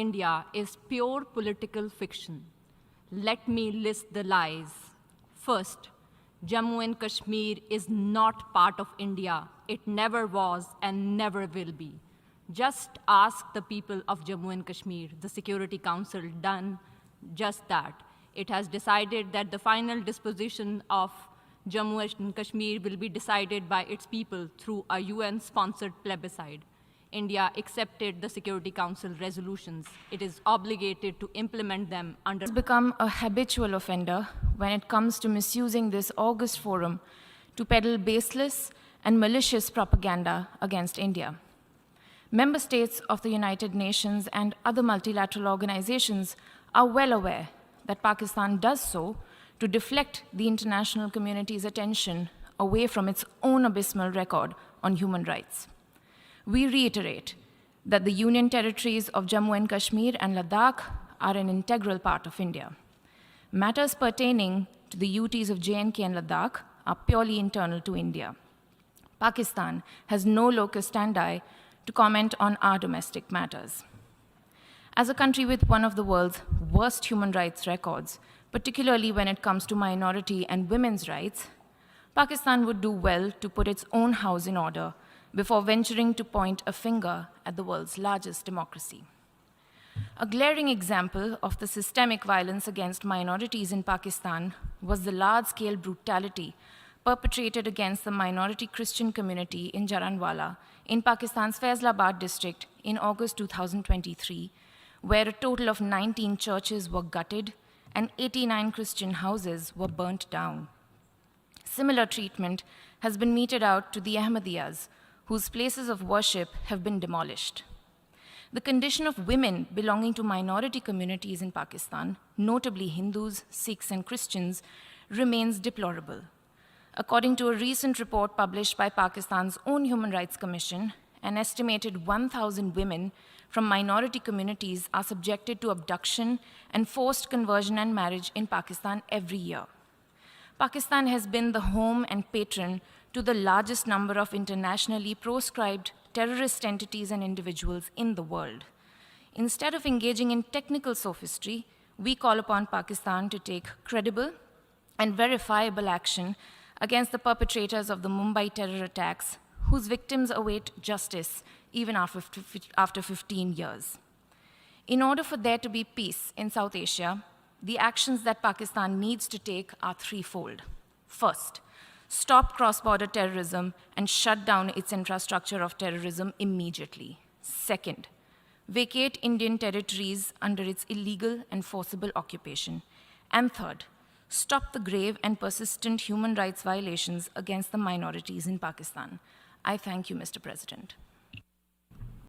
India is pure political fiction. Let me list the lies. First, Jammu and Kashmir is not part of India. It never was and never will be. Just ask the people of Jammu and Kashmir. The Security Council done just that. It has decided that the final disposition of Jammu and Kashmir will be decided by its people through a UN-sponsored plebiscite. India accepted the Security Council resolutions. It is obligated to implement them under. Has become a habitual offender when it comes to misusing this august forum to peddle baseless and malicious propaganda against India. Member states of the United Nations and other multilateral organizations are well aware that Pakistan does so to deflect the international community's attention away from its own abysmal record on human rights. We reiterate that the Union territories of Jammu and Kashmir and Ladakh are an integral part of India. Matters pertaining to the UTs of J&K and Ladakh are purely internal to India. Pakistan has no locus standi to comment on our domestic matters. As a country with one of the world's worst human rights records, particularly when it comes to minority and women's rights, Pakistan would do well to put its own house in order before venturing to point a finger at the world's largest democracy. A glaring example of the systemic violence against minorities in Pakistan was the large-scale brutality perpetrated against the minority Christian community in Jaranwala in Pakistan's Faisalabad district in August 2023, where a total of 19 churches were gutted and 89 Christian houses were burnt down. Similar treatment has been meted out to the Ahmadiyas, whose places of worship have been demolished. The condition of women belonging to minority communities in Pakistan, notably Hindus, Sikhs, and Christians, remains deplorable. According to a recent report published by Pakistan's own Human Rights Commission, an estimated 1,000 women from minority communities are subjected to abduction and forced conversion and marriage in Pakistan every year. Pakistan has been the home and patron to the largest number of internationally proscribed terrorist entities and individuals in the world. Instead of engaging in technical sophistry, we call upon Pakistan to take credible and verifiable action against the perpetrators of the Mumbai terror attacks, whose victims await justice even after 15 years. In order for there to be peace in South Asia, the actions that Pakistan needs to take are threefold. First, stop cross-border terrorism and shut down its infrastructure of terrorism immediately. Second, vacate Indian territories under its illegal and forcible occupation. And third, stop the grave and persistent human rights violations against the minorities in Pakistan. I thank you, Mr. President.